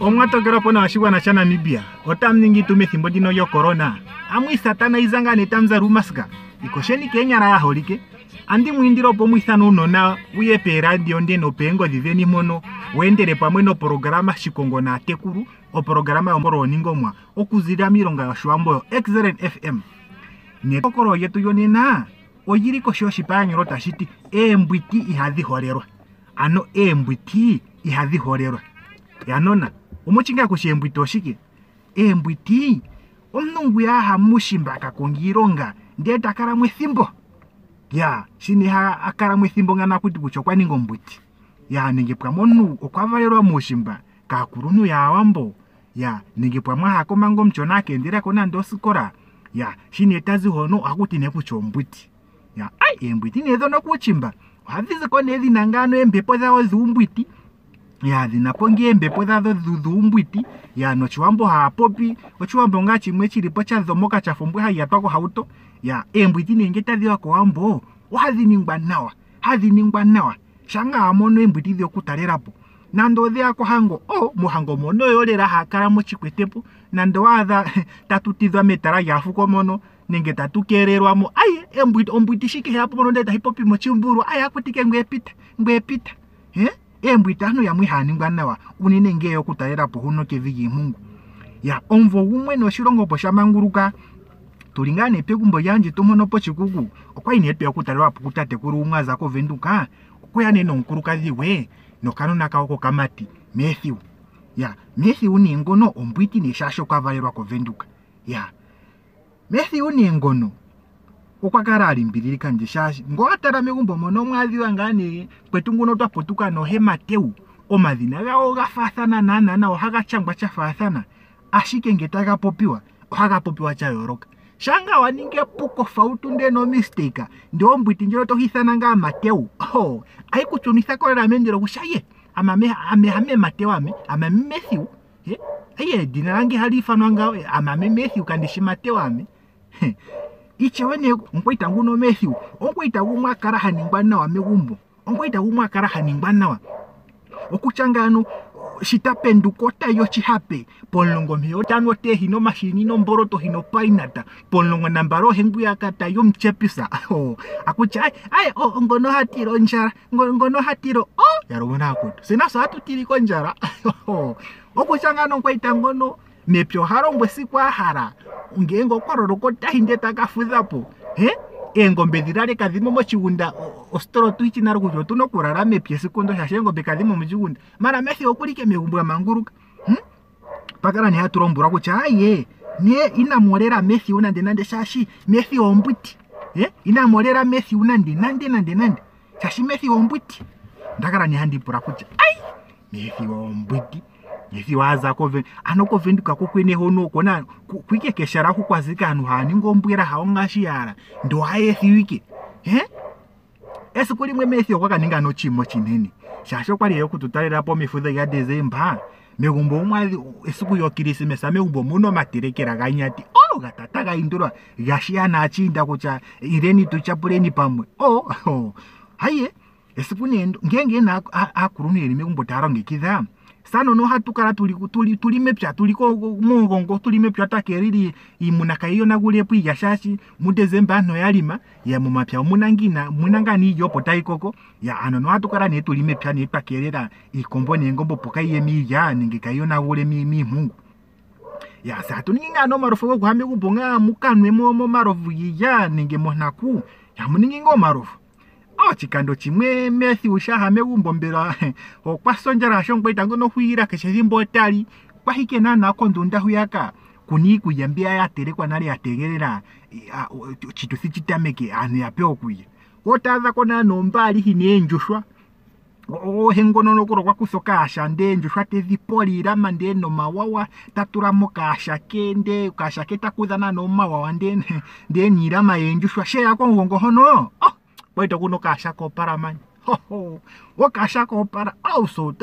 Omwatokera pona washigwana cha Namibia otamningi tume thimbo dino yo corona amwi satana izanga netamza rumaska ikosheni kenyara ya holike andi mwindiro po mwithano unona uyepe radio ndeno pengo dhiveni mono wendere pamwe no programa shikongo na tekuru o programa yomoro ningomwa okuzira mironga ya shwambo XZN FM ne kokoro yetu yonena oyiri kosho shipanyiro tashiti mbwiti ihadhi horerwa ano mbwiti ihadhi horerwa yanona umuchinga kushembwito shike mbwiti omnungu ya hamushimba kakongironga ndeta kara mwethimbo ya shini ha akara mwethimbo ngana kuti kuchokwa ningo mbwiti ya ninge pwamonu okwavalelwa mushimba kakurunu ya wambo ya ninge pwamwa hakomango mchona kendera kona ndosikora ya shini etazi hono akuti nekucho mbwiti ya mbwiti nezo no kuchimba hadhize kone zinangano embepo zawo zumbwiti ya dhinapongi embepo zawo zumbwiti ya no chiwambo hapopi ochiwambo nga chimwe chilipo cha dhomoka cha fumbwe hayatwako hauto ya mbwiti nengeta dhiwa kwa wambo hadhi ningwa nawa shanga amono mbwiti dhyo kutalerapo nando dhya ko hango muhango mono yolera hakara mochikwetepo nando wadha tatutidwa metara yafuko mono nenge tatukererwamo ombwiti shike hapo mono ndeta hipopi mochimburu akutike ngwepita mbwiti hano ya mwihaningwa nawa unine ngeyo kutalerapo huno kevigi mungu ya omvo umwe no shirongo po shamanguruka tulingane pegumbo yanje tomono po chikugu okwaine epe okutalerapo kutate kuri umwaza ko venduka okuyane no nkuruka dhiwe no kanona kako kamati Matthew ni ngono ombwiti ni shasho kavalelwa ko venduka Matthew ni ngono okwakara alimbirika nje shashi ngo atara megumbo mono mwadhiwa ngane kwetunguno twapotuka no Matthew omadhina gawo gafathana nana ohaga changwa chafathana ashike ngetaga popiwa ohaga popiwa cha yoroka shanga waninge puko fautu ndeno mistake ndio mbwiti njero tohithana nga Matthew aikutunisa kolera mendero kushaye amehame Matthew amame Matthew dina langi halifanwa nga amame Matthew kandishi Matthew ichewene nkwaita nguno Matthew onkwaita gumwa kara haningwa nawa megumbo onkwaita gumwa kara haningwa nawa okuchangano shitapendukota yo chihape ponlongo meyotano te hino mashini no mboroto hino painata ponlongo nambaro hengu yakata yo mchepisa akucha ngono hatiro njara ngono hatiro yarobona akuto sina satu tiri ko njara okuchangano kwaita ngono mepyo harongwe sikwa hara ngengo kororokota hindeta kafuzapo engombe dhirale kadhimo mochigunda ostoro tuichinaro kujo tuno kurara mepye sikondo shashengo bekadhimo mochigunda mara Matthew okulike megumbo ya manguruka pakara ni haturombura kucha ne inamorera Matthew nande shashi Matthew ombwiti inamorera Matthew nande shashi Matthew ombwiti ndakara ni handipura kucha Matthew ombwiti waza ko venduka ko kwene hono kona kwike keshara ku kwazika anu hani ngombwera haongashiyara ndo hayethiwike esikuli mwe Matthew kwakaninga no chimo chinene shasho kwali yo kututalera po mifudha ya December megumbo umwazi esiku yo Christmas megumbo muno materekera ganyati gatata gaindura yashiyana achinda kucha ireni tuchapureni pamwe haye esiku nendo ngenge na akuruneri megumbo tarongekidha sano no hatukara tuli mepya tuliko mungongo tuli mepya takeriri imunaka iyo nagulepo yashashi mu December no yalima ya mumapya munangani yo potaikoko ya ano no hatukara ne tuli mepya ne takerera ikombo ngombo pokai yemija ninge kayo nagule mi mungu ya satu ninga no marofu ko hambe kubonga mukanwe mo marofu yija ninge monaku ya muningi ngo marofu chikando chimwe Matthew shahame gumbombera okwasonjera shongwaita ngono huira keshimbo tali kwahike nana kondunda huyaka kuni kuyambia ya terekwa nali ategerera chitusi chitameke anu yape okuye otaza kona nombali hine njushwa hengono nokuro kwa kusoka ashande njushwa tezipolira mande no mawawa taturamo kashakende kashaketa kudana no mawawa ndeni irama yenjushwa sheya ko ngongo hono Waito kuno kasha ko paramani wakashako para also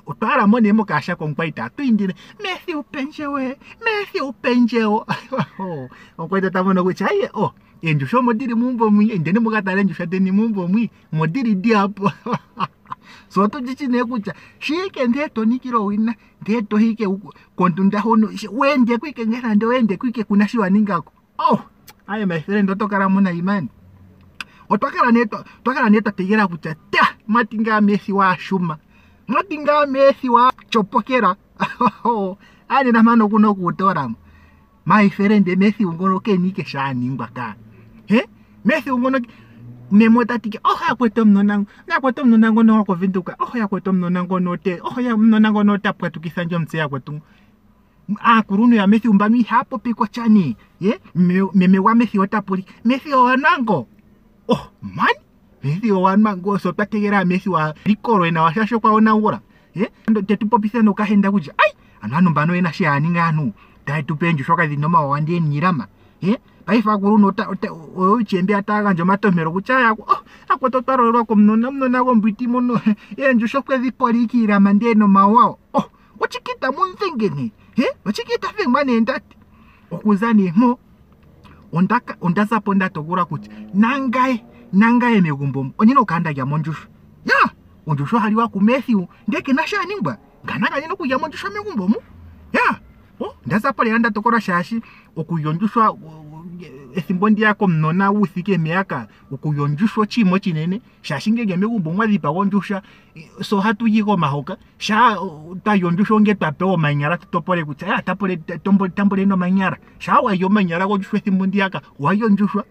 utara mone mo kashako nkwaita tuindire Messi upenjewe okwaita tamono kuchaye enjusho modiri mumbo mwi endene mukatale njusho deni mumbo mwi modiri diapo so to jichine kucha shike ndeto nikiro wina ndeto hike kontunda hono wende kwike ngera ndo wende kwike kuna shiwa ningako aye my friend otokara muna imani otwakala neto tegera kucha matinga Messi wa shuma matinga Messi wa chopokera ane na mano kuno kutora my friend Messi ungono kenike shaningwa ka Messi ungono memota tike yakweto mnonango no kovinduka yakweto mnonango note ya mnonango nota pwatukisa njo mtse yakwetu kurunu ya Messi umbami hapo piko chani meme wa Messi otapuli Messi wanango man Messi wanango so twategera Messi wa rikoro na washasho kwa ona ura ndo tetupopisa no kahenda kuja anano mbano ena shani nganu dai tupenju shoka zinoma wandie nyirama paifa kurunu chembe ataga njo matomero kuchaya akwatotwarorwa komnona kombiti mono enju shokwe zipolikira mandeno mawao ochikita munzengene ochikita fengmane ndati okuzani mo ondazaponda tokura kuti nangaye megumbo onyino kanda ya monjusho onjusho haliwa ku Messi ndeke nashaningwa nganaga nyino kuya monjusho megumbo mu ndazapolera ndatokora shashi okuyonjushwa esimbondi yako mnona usike miaka okuyonjushwa chimo chinene shashi ngege megumbo mwazipa wonjusha so hatu yiko mahoka sha tayonjusho ngetapewa manyara tutopole kuti tapole tambole no manyara sha wayo manyara wonjushwa esimbondi yaka wayonjushwa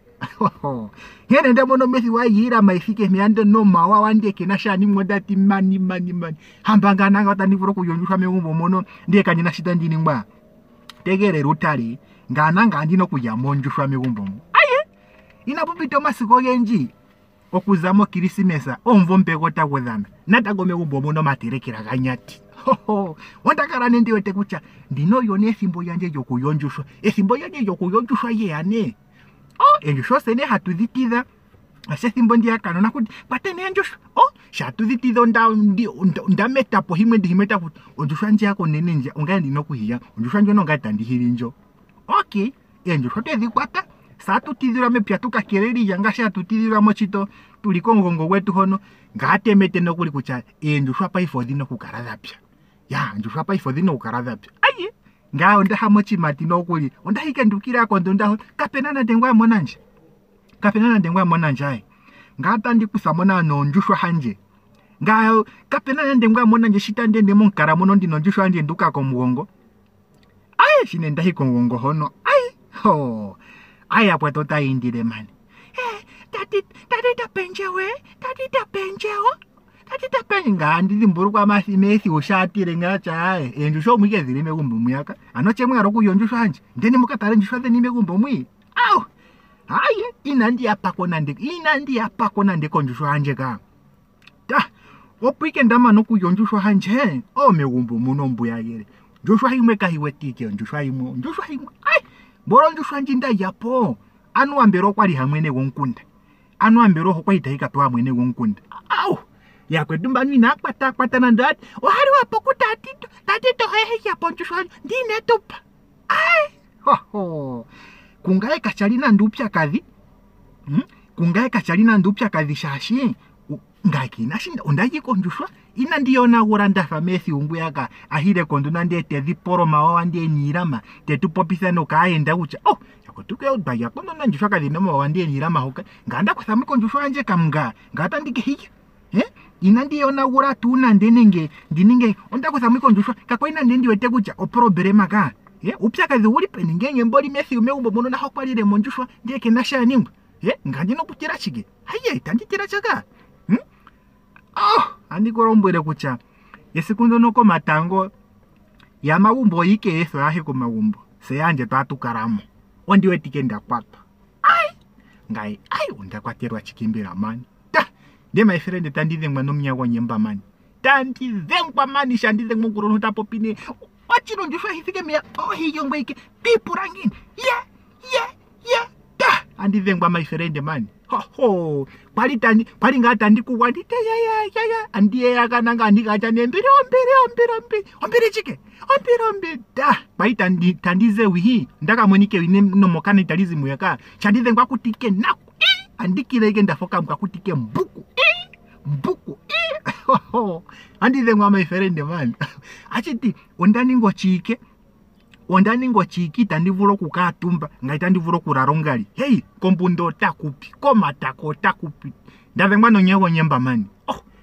Hene ndemono Messi wayira maifike miande no mawa wande kinashani mwedati mani hambanga nanga watanivuro kuyonjushwa megumbo mono ndiye kanyina shita ndini mba tegere rutari ngananga andino kuyamonjushwa megumbo inapupito masiko genji okuzamo kirisimesa omvompe takwedhana natago megumbo mono materekera ganyati wandakara nendiwe tekucha ndino yone esimbo yanje yokuyonjushwa yane enjusho sene hatudhitiza ase thimbo ndiya kanona kuti patene enjusho shatudhitiza ndameta po himeta kuti onjusho nje yako nene nje ungaye ndino kuhiya onjusho nje nonga tandihiri njo enjusho tezikwata satutizira mepya tukakereri yanga shatutizira mochito tuliko ngongo wetu hono ngatemete nokuli kucha enjusho apa ifodhino kukaradhapya enjusho apa ifodhino kukaradhapya ngao ndahamo chimati nokuli ondahike ndukira kondo ndaho kapenana ndengwa monanje ngata ndikusamona nonjushwa hanje ngao kapenana ndengwa monanje shitande monkara mono ndinonjushwa hanje nduka ko mugongo shine ndahiko ngongo hono apo tota indire mani tati tapenjewe nga ndiri mburu kwa Messi ushatire ngacha enjusho mwike ziri megumbo muyaka anoche mwaro kuyonjusho hanje ndeni mukatare njusho zeni megumbo mwi inandi apako nande konjusho hanje ka opike ndama no kuyonjusho hanje megumbo muno mbuya yere njusho himwe kahiwetike njusho himwe boro njusho hanje ndayapo anu ambero kwali hamwene wonkunda anu ambero hokwaita hikapewa mwene wonkunda yakwetu mbani nakwata na ndati ohari wapo tatito hehe ya ponjusho ndine tupa kungae kachalina ndupya kadhi shashi ngaki nashinda ondaji konjushwa ina ndiyona uranda fa Messi ungu yaka ahire konduna ndete dhiporo mawa ndiye nyirama tetupopisa no kaenda ucha yakotuke udbaya kondo nanjushwa kadhi no mawa ndiye nyirama hoka nganda kuthami konjushwa anje kamga ngata ndike hiki inandiyona ura tuna ndinenge ondakuthamiko njushwa kako inandi wete kucha oproblema ka upya kadhi uli peningenge mboli Messi umegumbo mono na hokwalire monjushwa ndiye kenasha nimba ngandino kutira chige tanditira chaka andikorombwere kucha yesikundo noko matango ya mawumbo yike eso yahe ko mawumbo seyanje twatukaramo ondiwe tikenda kwapa ngai undakwaterwa chikimbira mani my friend tandizengwa nomnyago nyemba mani tandizengwa mani shandizengwa kurono tapo pine wachino njusha hifike mea hiyongwe ike pipurangini andizengwa my friend mani Ho pali ngata ndikuwa ndite ya andiye yakananga andikacha nembiri ombiri chike ombiri da paita tandize wihi ndakamwenike wine nomokana italizimu yaka chandize ngwakutike naku andikileke ndafoka ngwakutike mbuku andize ngwa my friend man achiti ondaningo chiki tandivulo kukatumba ngaita ndivulo kurarongali hey kombundo takupi komatako takupi ndave mwana nyewo nyemba mani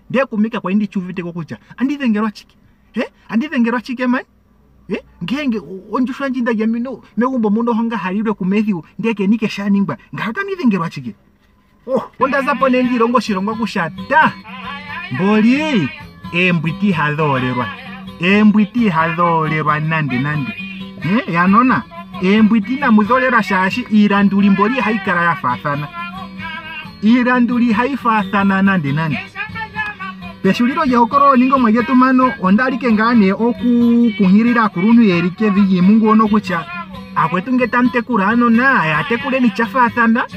ndiye kumika kwa indi chuvite kokucha andivengerwa chiki andivengerwa chike mani ngenge onjushwa njinda ya mino meumbo muno honga halirwe kumethiu ndeke nike shaningba ngata nivengerwa chiki ondazapo nendirongo shirongwa kushata mboli embwiti hadholerwa nandi yanona embwiti na muzolera shashi iranduli mboli haikara haifathana nandi peshuliro yehokoro ningo mwegetu mano ondalike ngane okukuhirira kurunu yerike viji mungu ono kucha akwetunge tamtekurano na yatekule ni chafathana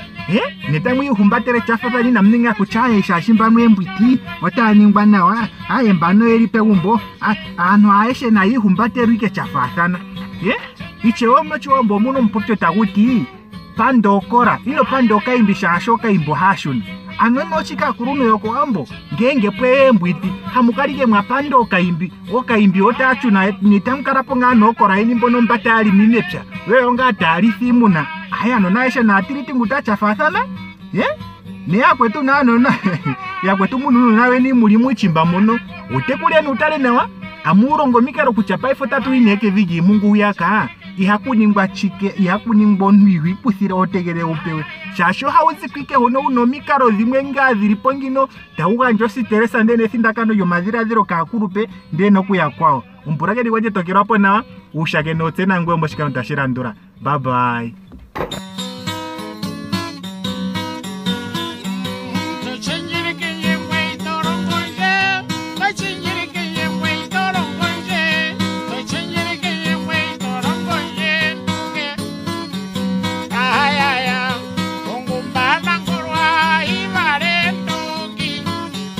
netamwi humbatere chafathani namninga kuchaye shashimba mwembwiti wataningwa nawa mbano eri peumbo ano aeshe na humbaterike chafathana ichewombo muno mpopyo taguti pandokora ilo pandoka imbi shashoka imbo hashun anwemo chika kurunu yoko ambo ngenge pwembwiti hamukarike mwapando okaimbi otachu na nitamkarapo ngano okora ini mbono mbatali minepya wewe nga tali thimuna ayano naisha na atiriti ngutacha fathana ne yakwetu nano yakwetu mununu nawe ni mulimu chimba muno utekule nutale nawa amurongo mikaro kuchapa ifo tatu ineke vigi mungu yaka ihakuningwa chike ihakuningwa nwiwi puthira otegere upewe shasho hauzi kwike hono uno mikaro zimwe nga zilipo ngino tauga njosi teresa ndene thindakano yomadhiradhiro kakurupe ndeno kuya kwao umpurake ni waje tokero hapo na ushake no tena ngwe mboshikano tashirandura bye bye.